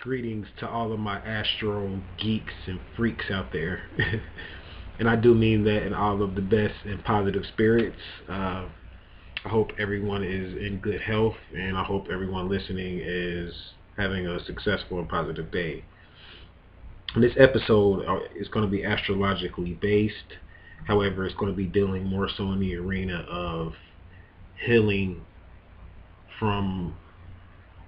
Greetings to all of my astro geeks and freaks out there. And I do mean that in all of the best and positive spirits. I hope everyone is in good health, and I hope everyone listening is having a successful and positive day. This episode is going to be astrologically based. However, it's going to be dealing more so in the arena of healing from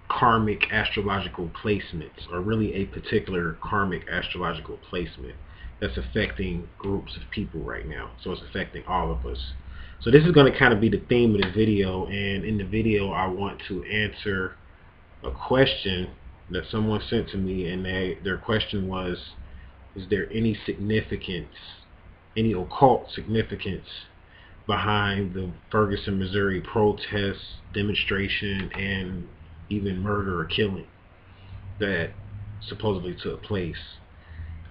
karmic astrological placements, or really a particular karmic astrological placement that's affecting groups of people right now. So it's affecting all of us. So this is going to kind of be the theme of the video, and in the video I want to answer a question that someone sent to me, and their question was, is there any significance, any occult significance behind the Ferguson, Missouri protest, demonstration, and even murder or killing that supposedly took place?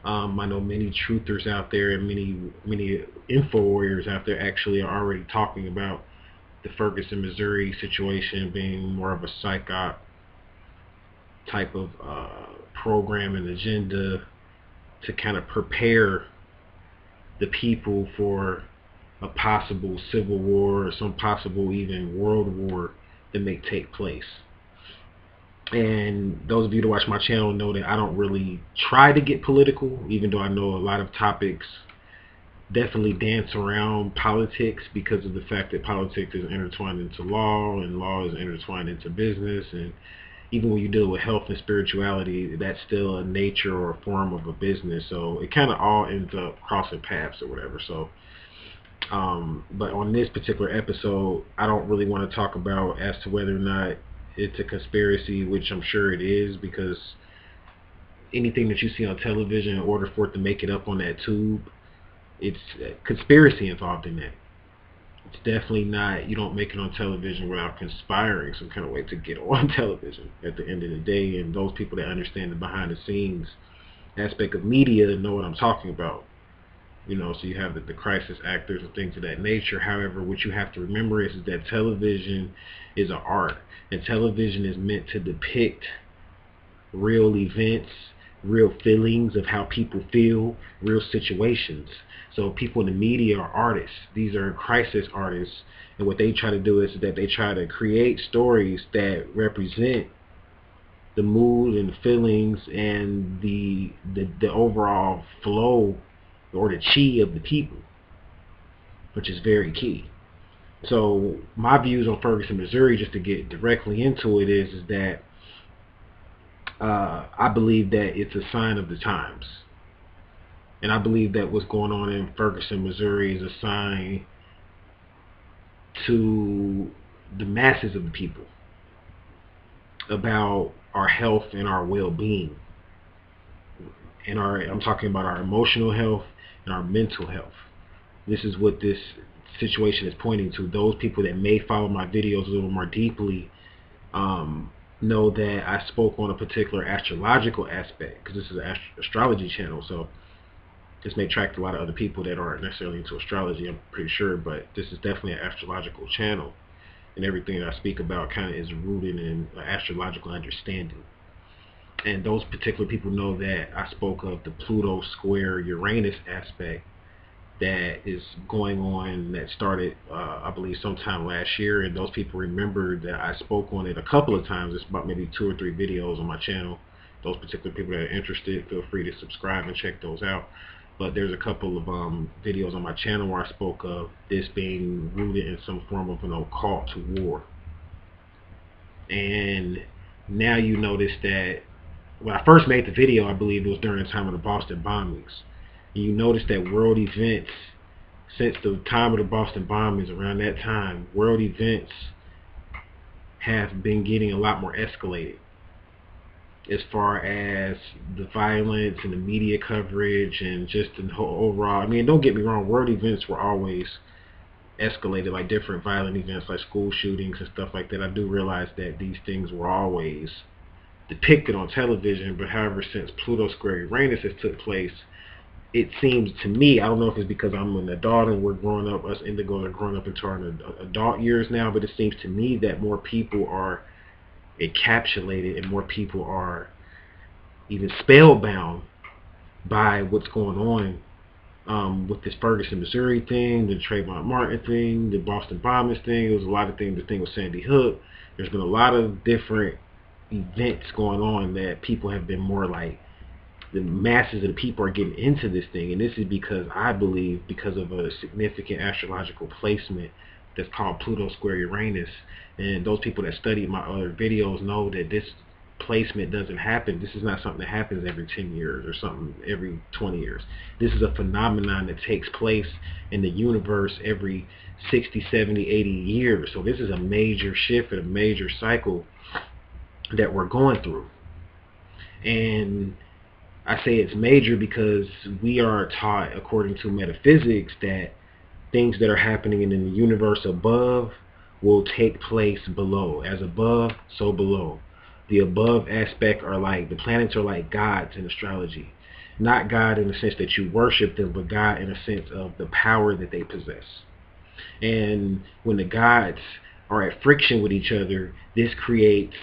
I know many truthers out there and many info warriors out there actually are already talking about the Ferguson, Missouri situation being more of a psyop type of program and agenda to kind of prepare the people for a possible civil war or some possible even world war that may take place. And those of you that watch my channel know that I don't really try to get political, even though I know a lot of topics definitely dance around politics because of the fact that politics is intertwined into law, and law is intertwined into business, and even when you deal with health and spirituality, that's still a nature or a form of a business. So it kind of all ends up crossing paths or whatever. So but on this particular episode, I don't really want to talk about as to whether or not it's a conspiracy, which I'm sure it is, because anything that you see on television, in order for it to make it up on that tube, it's conspiracy involved in that. It's definitely not, you don't make it on television without conspiring some kind of way to get on television at the end of the day. And those people that understand the behind the scenes aspect of media know what I'm talking about. You know, so you have the crisis actors and things of that nature. However, what you have to remember is that television is an art, and television is meant to depict real events, real feelings of how people feel, real situations. So people in the media are artists. These are crisis artists, and what they try to do is that they try to create stories that represent the mood and feelings and the overall flow or the chi of the people, which is very key. So my views on Ferguson, Missouri, just to get directly into it, is that I believe that it's a sign of the times. And I believe that what's going on in Ferguson, Missouri is a sign to the masses of the people about our health and our well-being. And I'm talking about our emotional health and our mental health. This is what this situation is pointing to. Those people that may follow my videos a little more deeply know that I spoke on a particular astrological aspect, because this is an astrology channel, so this may attract a lot of other people that aren't necessarily into astrology, I'm pretty sure, but this is definitely an astrological channel, and everything that I speak about kind of is rooted in astrological understanding. And those particular people know that I spoke of the Pluto square Uranus aspect that is going on, that started I believe sometime last year, and those people remember that I spoke on it a couple of times. It's about maybe 2 or 3 videos on my channel. Those particular people that are interested, feel free to subscribe and check those out. But there's a couple of videos on my channel where I spoke of this being rooted in some form of an occult war. And now you notice that when I first made the video, I believe it was during the time of the Boston bombings. And you notice that world events, since the time of the Boston bombings, around that time, world events have been getting a lot more escalated as far as the violence and the media coverage and just the whole overall. I mean, don't get me wrong, world events were always escalated, like different violent events like school shootings and stuff like that. I do realize that these things were always depicted on television, but however, since Pluto square Uranus has took place, it seems to me, I don't know if it's because I'm an adult and we're growing up, us indigos are growing up into our adult years now, but it seems to me that more people are encapsulated and more people are even spellbound by what's going on with this Ferguson, Missouri thing, the Trayvon Martin thing, the Boston bombings thing. There was a lot of things. The thing with Sandy Hook. There's been a lot of different events going on that people have been more like, the masses of the people are getting into this thing, and this is because I believe because of a significant astrological placement that's called Pluto square Uranus. And those people that study my other videos know that this placement doesn't happen. This is not something that happens every 10 years or something every 20 years. This is a phenomenon that takes place in the universe every 60, 70, 80 years. So this is a major shift and a major cycle that we're going through. And I say it's major because we are taught, according to metaphysics, that things that are happening in the universe above will take place below. As above, so below. The above aspect are like, the planets are like gods in astrology. Not God in the sense that you worship them, but God in the sense of the power that they possess. And when the gods are at friction with each other, this creates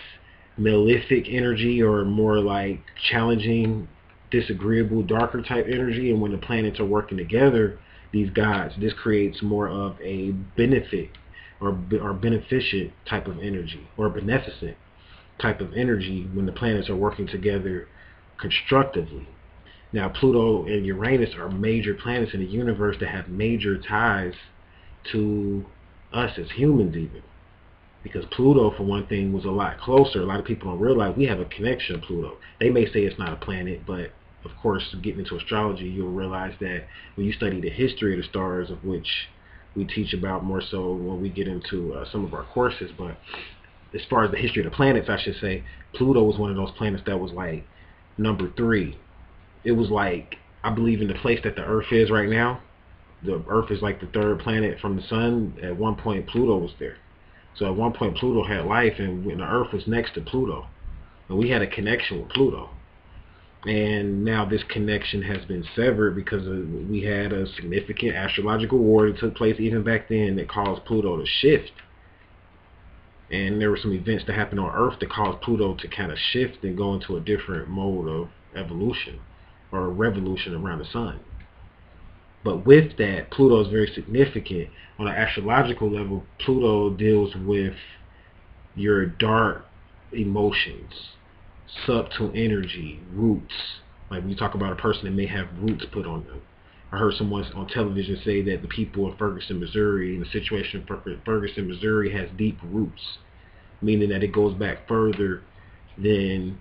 malefic energy, or more like challenging, disagreeable, darker type energy. And when the planets are working together, these gods, this creates more of a benefit or beneficent type of energy, or beneficent type of energy when the planets are working together constructively. Now, Pluto and Uranus are major planets in the universe that have major ties to us as humans, even. Because Pluto, for one thing, was a lot closer. A lot of people don't realize we have a connection to Pluto. They may say it's not a planet, but of course, getting into astrology, you'll realize that when you study the history of the stars, of which we teach about more so when we get into some of our courses. But as far as the history of the planets, I should say, Pluto was one of those planets that was like number 3. It was like, I believe in the place that the Earth is right now. The Earth is like the 3rd planet from the sun. At one point, Pluto was there. So at one point, Pluto had life, and when the Earth was next to Pluto. And we had a connection with Pluto. And now this connection has been severed because we had a significant astrological war that took place even back then that caused Pluto to shift. And there were some events that happened on Earth that caused Pluto to kind of shift and go into a different mode of evolution or revolution around the sun. But with that, Pluto is very significant. On an astrological level, Pluto deals with your dark emotions, subtle energy, roots. Like when you talk about a person that may have roots put on them. I heard someone on television say that the people of Ferguson, Missouri, and the situation in Ferguson, Missouri has deep roots, meaning that it goes back further than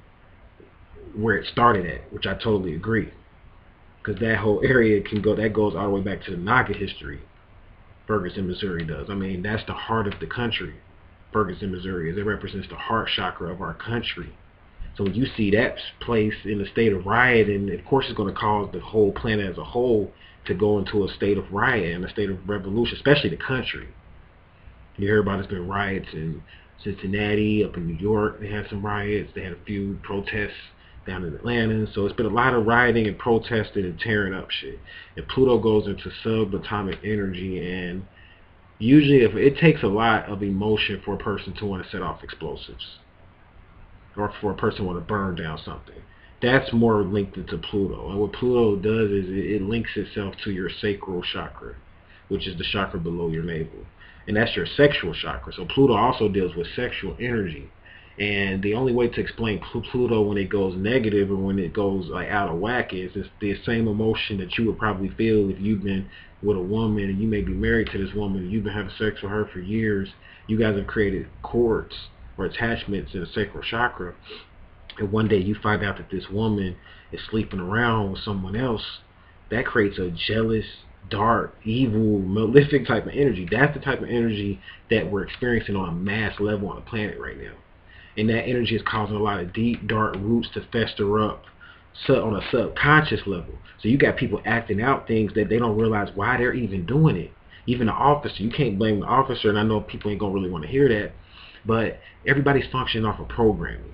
where it started at, which I totally agree. Because that whole area that goes all the way back to the Naga history. Ferguson, Missouri does. I mean, that's the heart of the country. Ferguson, Missouri, it represents the heart chakra of our country. So when you see that place in a state of riot, and of course it's going to cause the whole planet as a whole to go into a state of riot and a state of revolution, especially the country. You hear about there's been riots in Cincinnati, up in New York. They had some riots. They had a few protests down in Atlanta. So it's been a lot of rioting and protesting and tearing up shit. And Pluto goes into subatomic energy, and usually if it takes a lot of emotion for a person to want to set off explosives, or for a person to want to burn down something. That's more linked into Pluto. And what Pluto does is it links itself to your sacral chakra, which is the chakra below your navel. And that's your sexual chakra. So Pluto also deals with sexual energy. And the only way to explain Pluto when it goes negative or when it goes like out of whack is it's the same emotion that you would probably feel if you've been with a woman and you may be married to this woman and you've been having sex with her for years. You guys have created cords or attachments in the sacral chakra, and one day you find out that this woman is sleeping around with someone else. That creates a jealous, dark, evil, malefic type of energy. That's the type of energy that we're experiencing on a mass level on the planet right now. And that energy is causing a lot of deep, dark roots to fester up on a subconscious level. So you got people acting out things that they don't realize why they're even doing it. Even the officer, you can't blame the officer, and I know people ain't gonna really want to hear that, but everybody's functioning off of programming.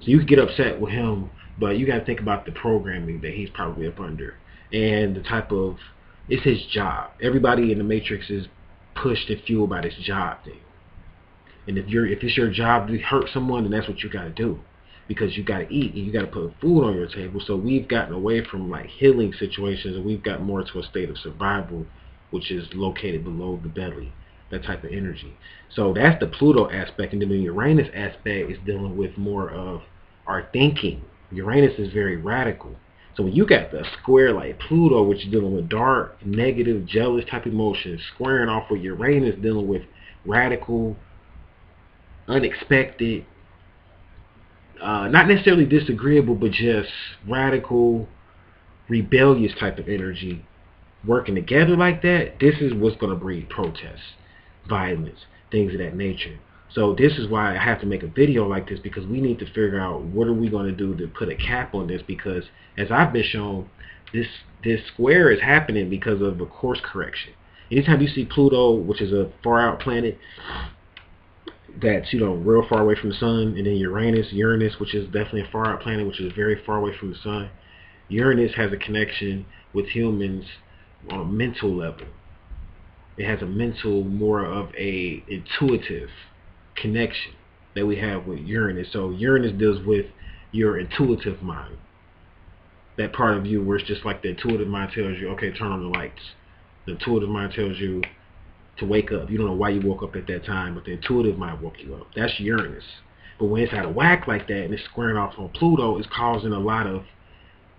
So you can get upset with him, but you got to think about the programming that he's probably up under and the type of, it's his job. Everybody in the Matrix is pushed and fueled by this job thing. And if it's your job to hurt someone, then that's what you got to do. because you got to eat and you got to put food on your table. So we've gotten away from like healing situations, and we've got more to a state of survival, which is located below the belly, that type of energy. So that's the Pluto aspect. And then the Uranus aspect is dealing with more of our thinking. Uranus is very radical. So when you got the square like Pluto, which is dealing with dark, negative, jealous type emotions, squaring off with Uranus dealing with radical, unexpected, not necessarily disagreeable, but just radical, rebellious type of energy, working together like that, this is what's going to breed protests, violence, things of that nature. So this is why I have to make a video like this, because we need to figure out what are we going to do to put a cap on this, because as I've been shown, this square is happening because of a course correction. Anytime you see Pluto, which is a far out planet that's, you know, real far away from the sun, and then Uranus, which is definitely a far out planet, which is very far away from the sun. Uranus has a connection with humans on a mental level. It has a mental, more of a intuitive connection that we have with Uranus. So Uranus deals with your intuitive mind, that part of you where it's just like the intuitive mind tells you, okay, turn on the lights. The intuitive mind tells you to wake up. You don't know why you woke up at that time, but the intuitive mind woke you up. That's Uranus. But when it's out of whack like that and it's squaring off on Pluto, it's causing a lot of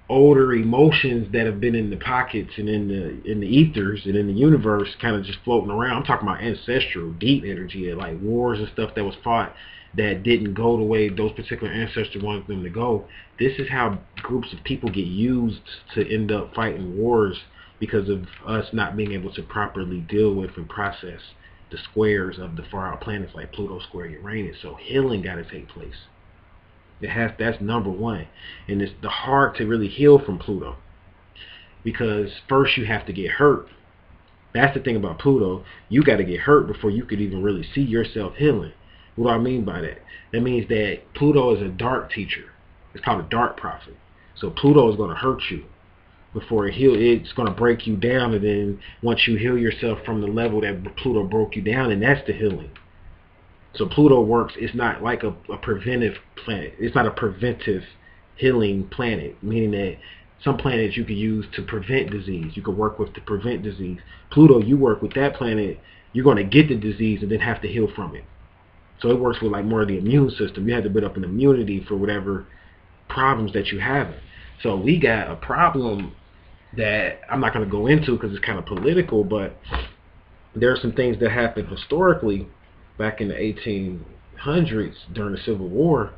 older emotions that have been in the pockets and in the ethers and in the universe, kind of just floating around. I'm talking about ancestral, deep energy, like wars and stuff that was fought that didn't go the way those particular ancestors wanted them to go. This is how groups of people get used to end up fighting wars, because of us not being able to properly deal with and process the squares of the far out planets like Pluto square Uranus. So healing got to take place. That's number one. And it's the hard to really heal from Pluto, because first you have to get hurt. That's the thing about Pluto. You got to get hurt before you could even really see yourself healing. What do I mean by that? That means that Pluto is a dark teacher. It's called a dark prophet. So Pluto is going to hurt you before it heals. It's going to break you down, and then once you heal yourself from the level that Pluto broke you down, and that's the healing. So Pluto works, it's not like a preventive planet. It's not a preventive healing planet, meaning that some planets you can use to prevent disease. You can work with to prevent disease. Pluto, you work with that planet, you're going to get the disease and then have to heal from it. So it works with like more of the immune system. You have to build up an immunity for whatever problems that you have. So we got a problem that I'm not going to go into because it's kind of political, but there are some things that happened historically back in the 1800s during the Civil War.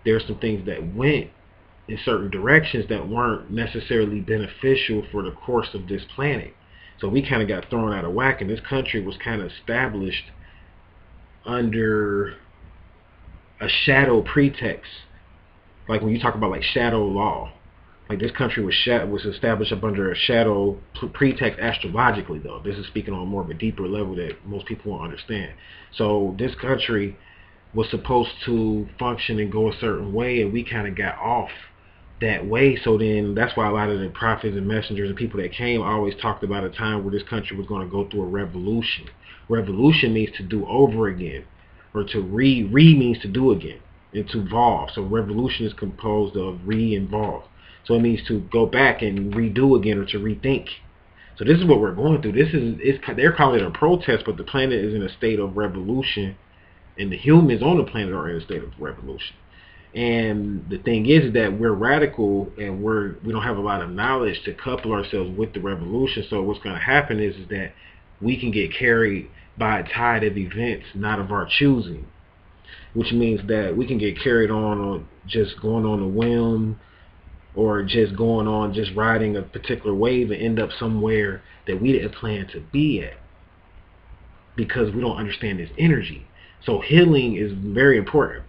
There's some things that went in certain directions that weren't necessarily beneficial for the course of this planet. So we kind of got thrown out of whack, and this country was kind of established under a shadow pretext. Like when you talk about like shadow law, like this country was established up under a shadow pretext astrologically, though. This is speaking on more of a deeper level that most people won't understand. So this country was supposed to function and go a certain way, and we kind of got off that way. So then that's why a lot of the prophets and messengers and people that came always talked about a time where this country was going to go through a revolution. Revolution means to do over again, or to re means to do again, and to evolve. So revolution is composed of re-involve. So it means to go back and redo again, or to rethink. So this is what we're going through. They're calling it a protest, but the planet is in a state of revolution, and the humans on the planet are in a state of revolution. And the thing is that we're radical, and we don't have a lot of knowledge to couple ourselves with the revolution. So what's going to happen is that we can get carried by a tide of events not of our choosing, which means that we can get carried on just going on a whim, or just going on, just riding a particular wave and end up somewhere that we didn't plan to be at, because we don't understand this energy. So healing is very important.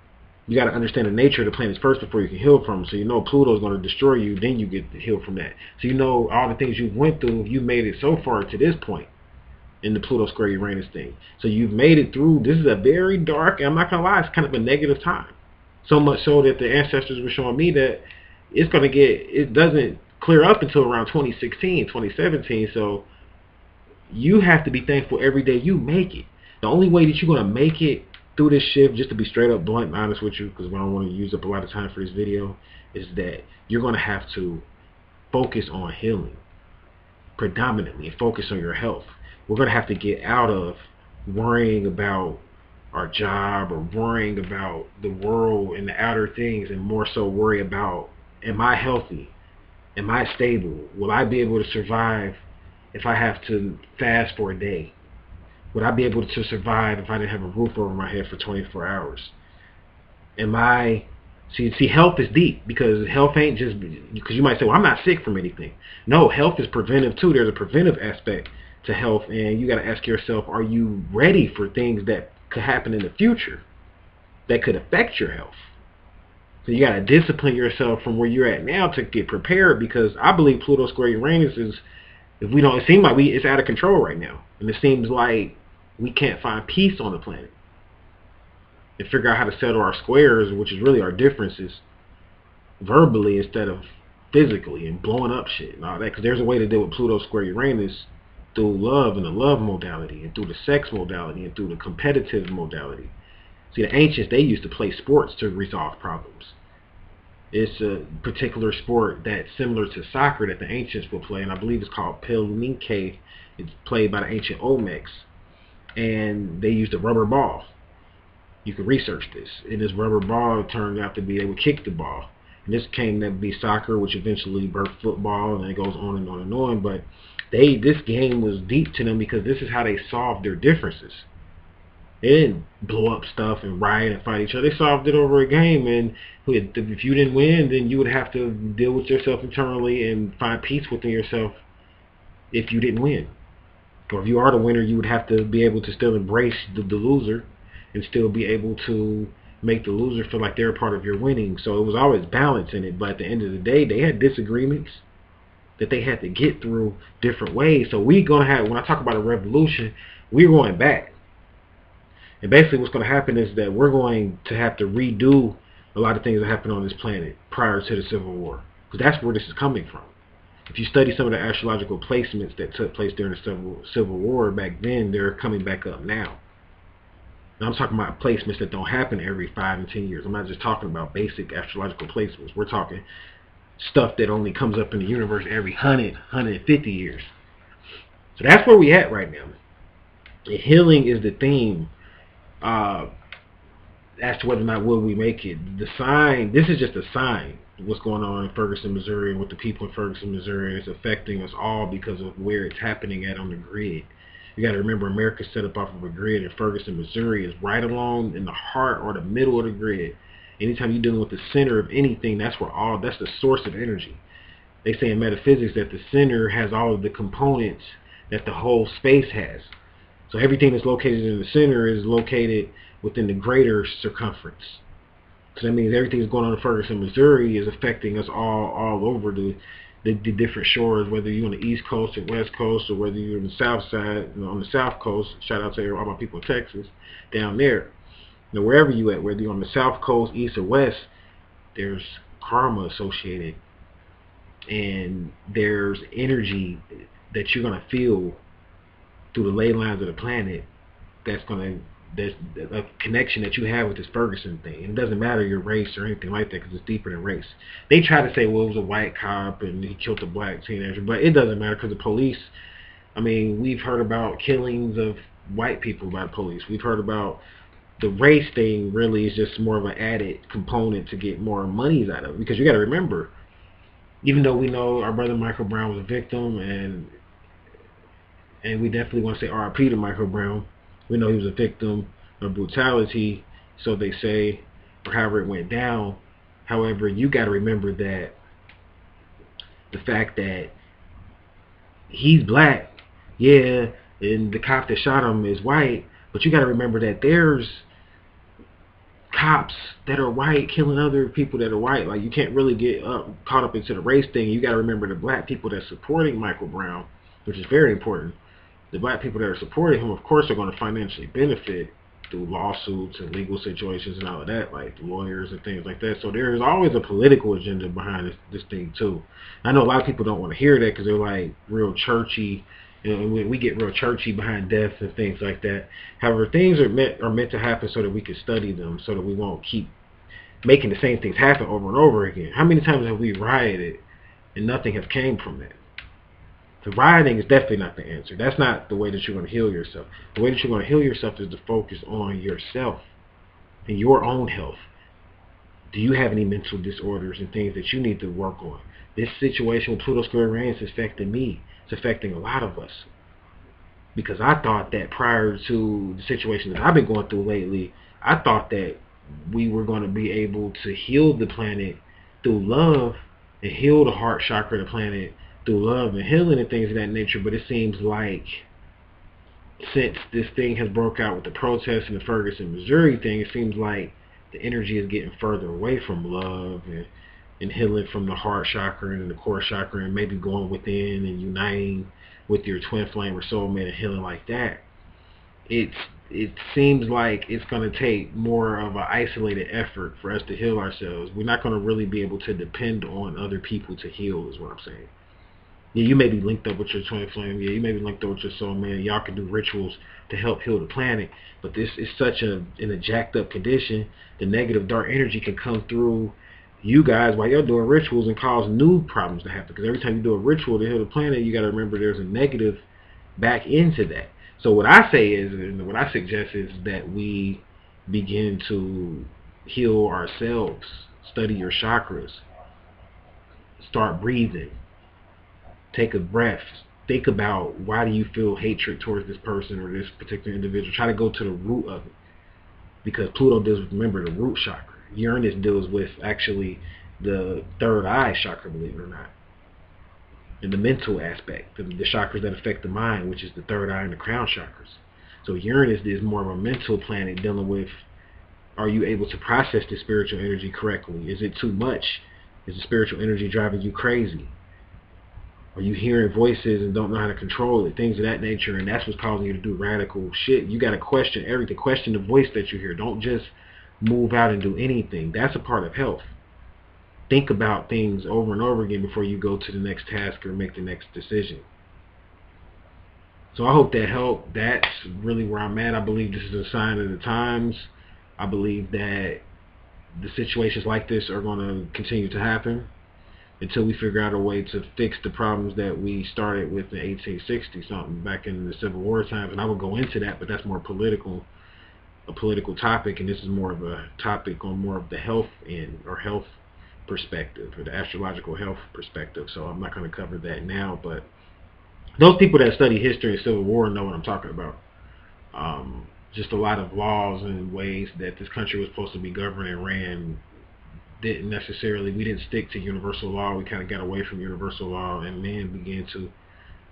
You got to understand the nature of the planets first before you can heal from them. So you know Pluto is going to destroy you, then you get to heal from that. So you know all the things you went through, you made it so far to this point in the Pluto square Uranus thing. So you've made it through. This is a very dark, I'm not going to lie, it's kind of a negative time. So much so that the ancestors were showing me that it doesn't clear up until around 2016, 2017. So you have to be thankful every day you make it. The only way that you're going to make it through this shift, just to be straight up blunt and honest with you, because I don't want to use up a lot of time for this video, is that you're going to have to focus on healing predominantly and focus on your health. We're going to have to get out of worrying about our job or worrying about the world and the outer things, and more so worry about, am I healthy? Am I stable? Will I be able to survive if I have to fast for a day? Would I be able to survive if I didn't have a roof over my head for 24 hours? Am I... See, health is deep, because health ain't just... Because you might say, well, I'm not sick from anything. No, health is preventive too. There's a preventive aspect to health, and you got to ask yourself, are you ready for things that could happen in the future that could affect your health? So you got to discipline yourself from where you're at now to get prepared, because I believe Pluto square Uranus is... If we don't... It seems like it's out of control right now. And it seems like we can't find peace on the planet and figure out how to settle our squares, which is really our differences, verbally instead of physically, and blowing up shit and all that. Because there's a way to deal with Pluto square Uranus through love and the love modality, and through the sex modality, and through the competitive modality. See, the ancients, they used to play sports to resolve problems. It's a particular sport that's similar to soccer that the ancients would play, and I believe it's called Pelinke. It's played by the ancient Olmecs, and they used a rubber ball. You can research this. And this rubber ball turned out to be, they would kick the ball. And this came to be soccer, which eventually birthed football, and it goes on and on and on. But this game was deep to them, because this is how they solved their differences. They didn't blow up stuff and riot and fight each other. They solved it over a game, and if you didn't win, then you would have to deal with yourself internally and find peace within yourself if you didn't win. Or if you are the winner, you would have to be able to still embrace the loser, and still be able to make the loser feel like they're a part of your winning. So it was always balance in it, but at the end of the day, they had disagreements that they had to get through different ways. So we're going to have, when I talk about a revolution, we're going back. And basically what's going to happen is that we're going to have to redo a lot of things that happened on this planet prior to the Civil War. Because that's where this is coming from. If you study some of the astrological placements that took place during the Civil War back then, they're coming back up now. And I'm talking about placements that don't happen every 5 and 10 years. I'm not just talking about basic astrological placements. We're talking stuff that only comes up in the universe every 100, 150 years. So that's where we at right now. And healing is the theme. As to whether or not will we make it. The sign, this is just a sign. What's going on in Ferguson, Missouri, and with the people in Ferguson, Missouri, is affecting us all because of where it's happening at on the grid. You got to remember, America's set up off of a grid, and Ferguson, Missouri is right along in the heart or the middle of the grid. Anytime you're dealing with the center of anything, that's the source of energy. They say in metaphysics that the center has all of the components that the whole space has. So everything that's located in the center is located within the greater circumference. So that means everything that's going on in Ferguson, Missouri is affecting us all over the different shores, whether you're on the East Coast or West Coast, or whether you're on the South side, on the South Coast. Shout out to all my people in Texas, down there. Now, wherever you at, whether you're on the South Coast, East or West, there's karma associated, and there's energy that you're going to feel through the ley lines of the planet. There's a connection that you have with this Ferguson thing. And it doesn't matter your race or anything like that, because it's deeper than race. They try to say, well, it was a white cop and he killed a black teenager, but it doesn't matter, because the police, I mean, we've heard about killings of white people by the police. We've heard about the race thing. Really is just more of an added component to get more monies out of it. Because you got to remember, even though we know our brother Michael Brown was a victim, and we definitely want to say R.I.P. to Michael Brown, we know he was a victim of brutality, so they say, or however it went down. However, you got to remember that the fact that he's black, yeah, and the cop that shot him is white, but you got to remember that there's cops that are white killing other people that are white. Like, you can't really get caught up into the race thing. You got to remember the black people that's supporting Michael Brown, which is very important. The black people that are supporting him, of course, are going to financially benefit through lawsuits and legal situations and all of that, like lawyers and things like that. So there's always a political agenda behind this thing too. I know a lot of people don't want to hear that, because they're like real churchy You know, we get real churchy behind death and things like that. However, things are meant to happen so that we can study them, so that we won't keep making the same things happen over and over again. How many times have we rioted and nothing has came from that? So rioting is definitely not the answer. That's not the way that you're going to heal yourself. The way that you're going to heal yourself is to focus on yourself and your own health. Do you have any mental disorders and things that you need to work on? This situation with Pluto square Uranus is affecting me. It's affecting a lot of us. Because I thought that prior to the situation that I've been going through lately, I thought that we were going to be able to heal the planet through love and heal the heart chakra of the planet through love and healing and things of that nature. But it seems like since this thing has broke out with the protests and the Ferguson, Missouri thing, it seems like the energy is getting further away from love and healing from the heart chakra and the core chakra, and maybe going within and uniting with your twin flame or soulmate and healing like that. It seems like it's going to take more of an isolated effort for us to heal ourselves. We're not going to really be able to depend on other people to heal, is what I'm saying. Yeah, you may be linked up with your twin flame. Yeah, you may be linked up with your soulmate. Y'all can do rituals to help heal the planet. But this is such in a jacked up condition. The negative dark energy can come through you guys while you're doing rituals and cause new problems to happen. Because every time you do a ritual to heal the planet, you got to remember there's a negative back into that. So what I say is, and what I suggest is that we begin to heal ourselves. Study your chakras. Start breathing. Take a breath. Think about, why do you feel hatred towards this person or this particular individual. Try to go to the root of it. Because Pluto deals with, remember, the root chakra. Uranus deals with actually the third eye chakra, believe it or not. And the mental aspect, the chakras that affect the mind, which is the third eye and the crown chakras. So Uranus is more of a mental planet dealing with, are you able to process the spiritual energy correctly? Is it too much? Is the spiritual energy driving you crazy? Are you hearing voices and don't know how to control it? Things of that nature, and that's what's causing you to do radical shit. You got to question everything. Question the voice that you hear. Don't just move out and do anything. That's a part of health. Think about things over and over again before you go to the next task or make the next decision. So I hope that helped. That's really where I'm at. I believe this is a sign of the times. I believe that the situations like this are going to continue to happen until we figure out a way to fix the problems that we started with in 1860 something, back in the Civil War times. And I would go into that, but that's more political, a political topic, and this is more of a topic on more of the health end, or health perspective, or the astrological health perspective. So I'm not going to cover that now, but those people that study history and Civil War know what I'm talking about. Just a lot of laws and ways that this country was supposed to be governed and ran we didn't stick to universal law. We kind of got away from universal law, and man began to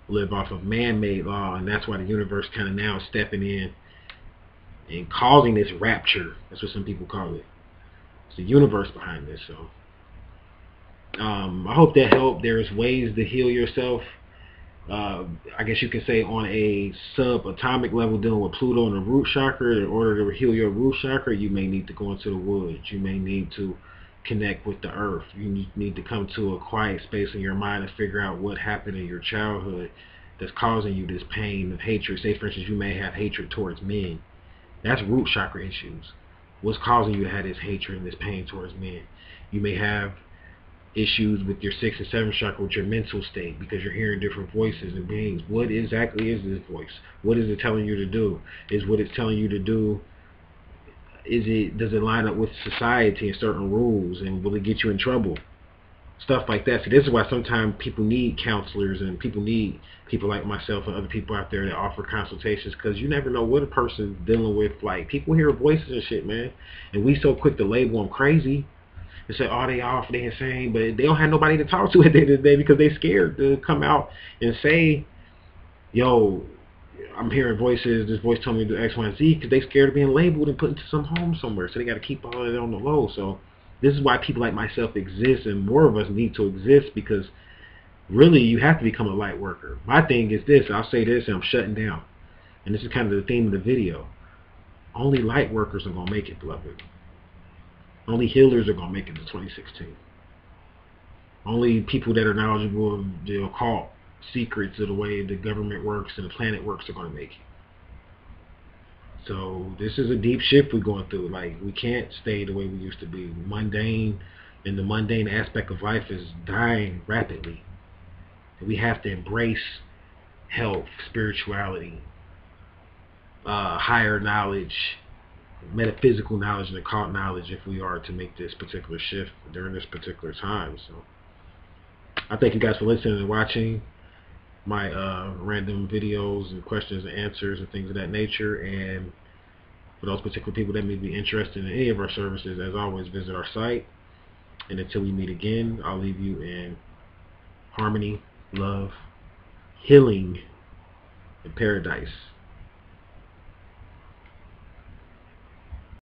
live off of man-made law, and that's why the universe kind of now is stepping in and causing this rapture. That's what some people call it. It's the universe behind this. So I hope that helped. There's ways to heal yourself. I guess you could say on a subatomic level, dealing with Pluto and the root chakra. In order to heal your root chakra, you may need to go into the woods. You may need to connect with the earth. You need to come to a quiet space in your mind and figure out what happened in your childhood that's causing you this pain of hatred. Say, for instance, you may have hatred towards men. That's root chakra issues. What's causing you to have this hatred and this pain towards men? You may have issues with your 6th and 7th chakra, with your mental state, because you're hearing different voices and beings. What exactly is this voice? What is it telling you to do? Is what it's telling you to do, does it line up with society and certain rules, and will it get you in trouble? Stuff like that. So this is why sometimes people need counselors, and people need people like myself and other people out there that offer consultations, because you never know what a person's dealing with. Like, people hear voices and shit, man, and we so quick to label them crazy and say, oh, they off, they insane, but they don't have nobody to talk to at the end of the day, because they scared to come out and say, yo, I'm hearing voices, this voice told me to do X, Y, and Z, because they scared of being labeled and put into some home somewhere. So they got to keep all of it on the low. So this is why people like myself exist, and more of us need to exist, because really you have to become a light worker. My thing is this, I'll say this and I'm shutting down, and this is kind of the theme of the video. Only light workers are going to make it, beloved. Only healers are going to make it to 2016. Only people that are knowledgeable of the occult secrets of the way the government works and the planet works are going to make it. So this is a deep shift we're going through. Like, we can't stay the way we used to be. Mundane, and the mundane aspect of life is dying rapidly. And we have to embrace health, spirituality, higher knowledge, metaphysical knowledge, and occult knowledge if we are to make this particular shift during this particular time. So I thank you guys for listening and watching my random videos and questions and answers and things of that nature. And for those particular people that may be interested in any of our services, as always, visit our site. And until we meet again, I'll leave you in harmony, love, healing, and paradise.